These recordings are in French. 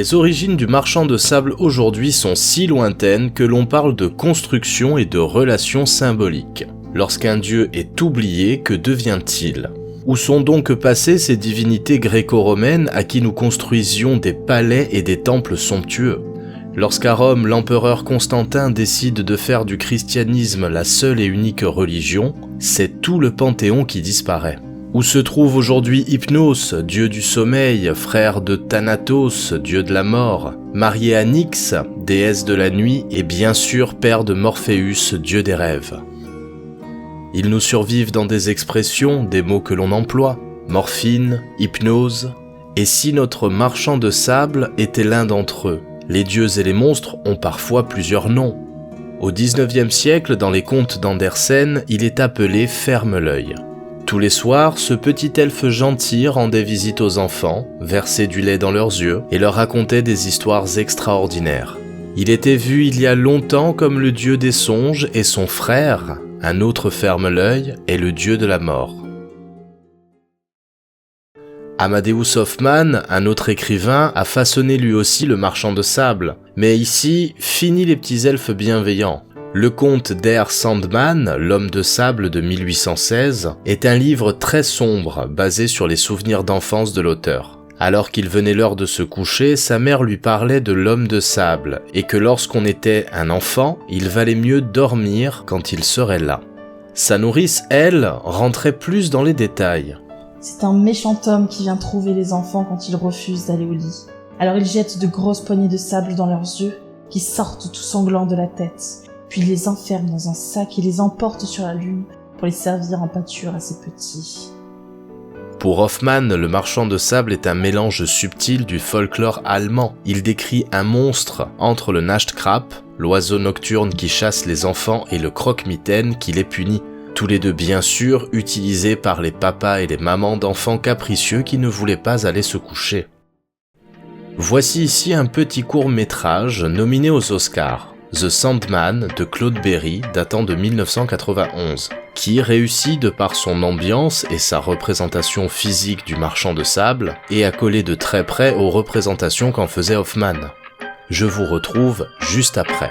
Les origines du marchand de sable aujourd'hui sont si lointaines que l'on parle de construction et de relations symboliques. Lorsqu'un dieu est oublié, que devient-il ? Où sont donc passées ces divinités gréco-romaines à qui nous construisions des palais et des temples somptueux ? Lorsqu'à Rome, l'empereur Constantin décide de faire du christianisme la seule et unique religion, c'est tout le panthéon qui disparaît. Où se trouve aujourd'hui Hypnos, dieu du sommeil, frère de Thanatos, dieu de la mort, marié à Nyx, déesse de la nuit, et bien sûr père de Morpheus, dieu des rêves. Ils nous survivent dans des expressions, des mots que l'on emploie, morphine, hypnose, et si notre marchand de sable était l'un d'entre eux, les dieux et les monstres ont parfois plusieurs noms. Au XIXe siècle, dans les contes d'Andersen, il est appelé Ferme-l'œil. Tous les soirs, ce petit elfe gentil rendait visite aux enfants, versait du lait dans leurs yeux et leur racontait des histoires extraordinaires. Il était vu il y a longtemps comme le dieu des songes et son frère, un autre Ferme-l'œil, est le dieu de la mort. Amadeus Hoffmann, un autre écrivain, a façonné lui aussi le marchand de sable. Mais ici, fini les petits elfes bienveillants. Le conte d'R. Sandman, L'homme de sable de 1816, est un livre très sombre, basé sur les souvenirs d'enfance de l'auteur. Alors qu'il venait l'heure de se coucher, sa mère lui parlait de l'homme de sable, et que lorsqu'on était un enfant, il valait mieux dormir quand il serait là. Sa nourrice, elle, rentrait plus dans les détails. C'est un méchant homme qui vient trouver les enfants quand ils refusent d'aller au lit. Alors il jette de grosses poignées de sable dans leurs yeux, qui sortent tout sanglants de la tête. Puis il les enferme dans un sac et les emporte sur la lune pour les servir en pâture à ses petits. Pour Hoffmann, le marchand de sable est un mélange subtil du folklore allemand. Il décrit un monstre entre le Nachtkrab, l'oiseau nocturne qui chasse les enfants, et le croque-mitaine qui les punit. Tous les deux bien sûr utilisés par les papas et les mamans d'enfants capricieux qui ne voulaient pas aller se coucher. Voici ici un petit court-métrage nominé aux Oscars. The Sandman de Claude Berry, datant de 1991, qui réussit de par son ambiance et sa représentation physique du marchand de sable, et à coller de très près aux représentations qu'en faisait Hoffmann. Je vous retrouve juste après.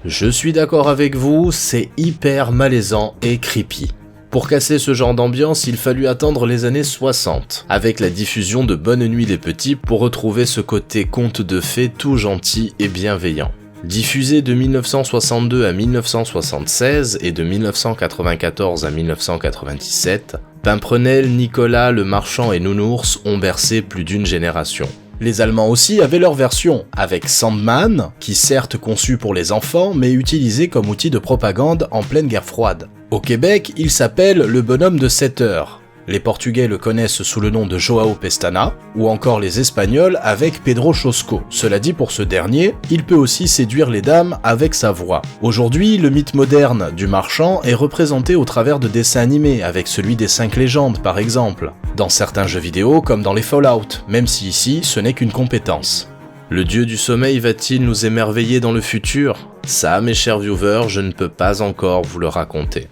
Je suis d'accord avec vous, c'est hyper malaisant et creepy. Pour casser ce genre d'ambiance, il fallut attendre les années 60, avec la diffusion de Bonne Nuit les Petits pour retrouver ce côté conte de fées tout gentil et bienveillant. Diffusé de 1962 à 1976 et de 1994 à 1997, Pimprenel, Nicolas, Le Marchand et Nounours ont bercé plus d'une génération. Les Allemands aussi avaient leur version, avec Sandman, qui certes conçu pour les enfants, mais utilisé comme outil de propagande en pleine guerre froide. Au Québec, il s'appelle Le Bonhomme de 7 heures. Les Portugais le connaissent sous le nom de Joao Pestana, ou encore les Espagnols avec Pedro Chosco. Cela dit, pour ce dernier, il peut aussi séduire les dames avec sa voix. Aujourd'hui, le mythe moderne du marchand est représenté au travers de dessins animés, avec celui des 5 légendes par exemple, dans certains jeux vidéo comme dans les Fallout, même si ici, ce n'est qu'une compétence. Le dieu du sommeil va-t-il nous émerveiller dans le futur ? Ça, mes chers viewers, je ne peux pas encore vous le raconter.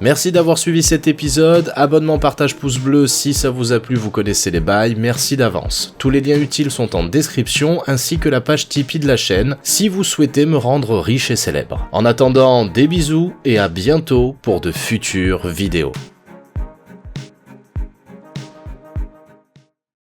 Merci d'avoir suivi cet épisode, abonnement, partage, pouce bleu si ça vous a plu, vous connaissez les bails, merci d'avance. Tous les liens utiles sont en description ainsi que la page Tipeee de la chaîne si vous souhaitez me rendre riche et célèbre. En attendant, des bisous et à bientôt pour de futures vidéos.